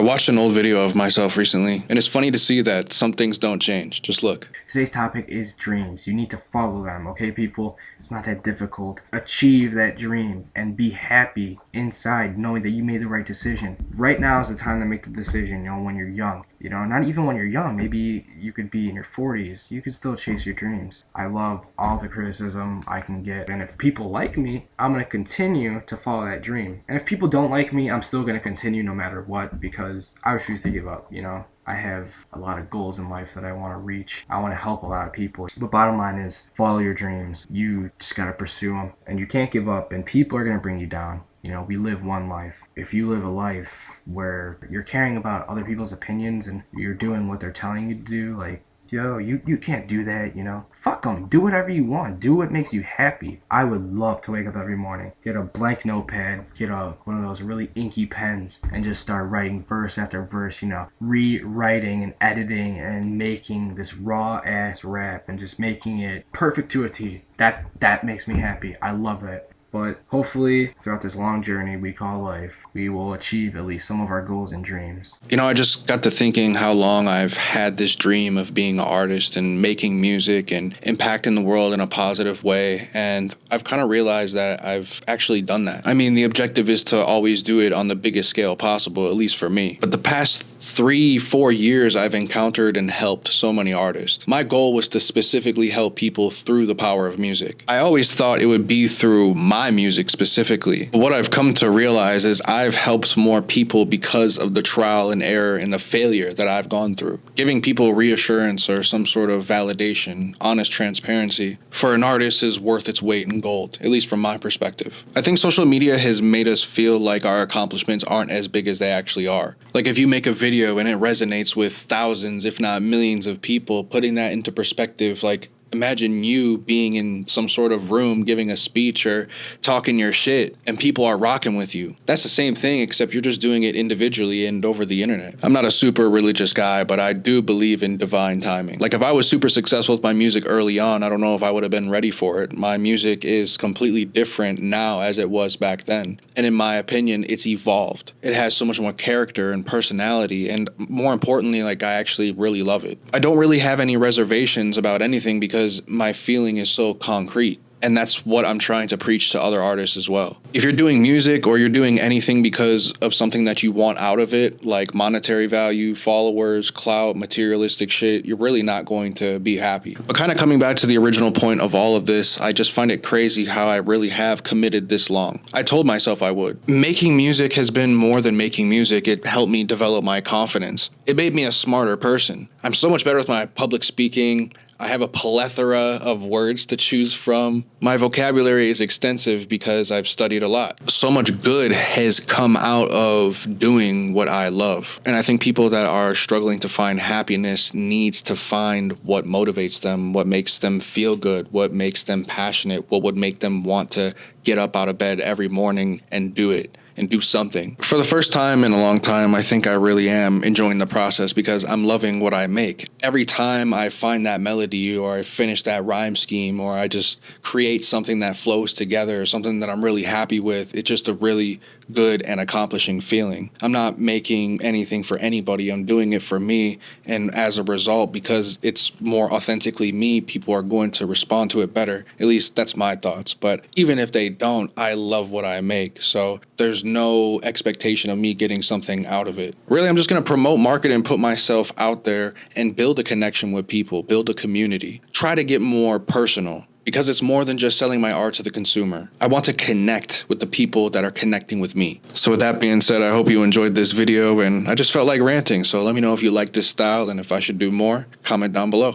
I watched an old video of myself recently, and it's funny to see that some things don't change. Just look. Today's topic is dreams. You need to follow them, okay, people? It's not that difficult. Achieve that dream and be happy inside knowing that you made the right decision. Right now is the time to make the decision, when you're young. Not even when you're young. Maybe you could be in your 40s. You could still chase your dreams. I love all the criticism I can get. And if people like me, I'm going to continue to follow that dream. And if people don't like me, I'm still going to continue no matter what because I refuse to give up, I have a lot of goals in life that I want to reach. I want to help a lot of people. But bottom line is, follow your dreams. You just got to pursue them. And you can't give up. And people are going to bring you down. We live one life. If you live a life where you're caring about other people's opinions and you're doing what they're telling you to do, you can't do that, Fuck them. Do whatever you want. Do what makes you happy. I would love to wake up every morning, get a blank notepad, get one of those really inky pens, and just start writing verse after verse, rewriting and editing and making this raw-ass rap and just making it perfect to a T. That makes me happy. I love it. But hopefully, throughout this long journey we call life, we will achieve at least some of our goals and dreams. I just got to thinking how long I've had this dream of being an artist and making music and impacting the world in a positive way. And I've kind of realized that I've actually done that. I mean, the objective is to always do it on the biggest scale possible, at least for me. But the past 3-4 years, I've encountered and helped so many artists. My goal was to specifically help people through the power of music. I always thought it would be through my music specifically. But what I've come to realize is I've helped more people because of the trial and error and the failure that I've gone through. Giving people reassurance or some sort of validation, honest transparency, for an artist is worth its weight in gold, at least from my perspective. I think social media has made us feel like our accomplishments aren't as big as they actually are. Like if you make a video and it resonates with thousands, if not millions of people, putting that into perspective, imagine you being in some sort of room giving a speech or talking your shit and people are rocking with you. That's the same thing, except you're just doing it individually and over the internet. I'm not a super religious guy, but I do believe in divine timing. If I was super successful with my music early on, I don't know if I would have been ready for it. My music is completely different now as it was back then. And in my opinion, it's evolved. It has so much more character and personality. And more importantly, I actually really love it. I don't really have any reservations about anything because my feeling is so concrete. And that's what I'm trying to preach to other artists as well. If you're doing music or you're doing anything because of something that you want out of it, like monetary value, followers, clout, materialistic shit, you're really not going to be happy. But kind of coming back to the original point of all of this, I just find it crazy how I really have committed this long. I told myself I would. Making music has been more than making music. It helped me develop my confidence. It made me a smarter person. I'm so much better with my public speaking. I have a plethora of words to choose from. My vocabulary is extensive because I've studied a lot. So much good has come out of doing what I love. And I think people that are struggling to find happiness needs to find what motivates them, what makes them feel good, what makes them passionate, what would make them want to get up out of bed every morning and do it. And do something. For the first time in a long time, I think I really am enjoying the process because I'm loving what I make. Every time I find that melody or I finish that rhyme scheme or I just create something that flows together or something that I'm really happy with, it's just a really good and accomplishing feeling. I'm not making anything for anybody. I'm doing it for me. And as a result, because it's more authentically me, people are going to respond to it better. At least that's my thoughts. But even if they don't, I love what I make. So there's no expectation of me getting something out of it. Really, I'm just going to promote, market, and put myself out there and build a connection with people, build a community. Try to get more personal. Because it's more than just selling my art to the consumer. I want to connect with the people that are connecting with me. So with that being said, I hope you enjoyed this video and I just felt like ranting. So let me know if you like this style and if I should do more. Comment down below.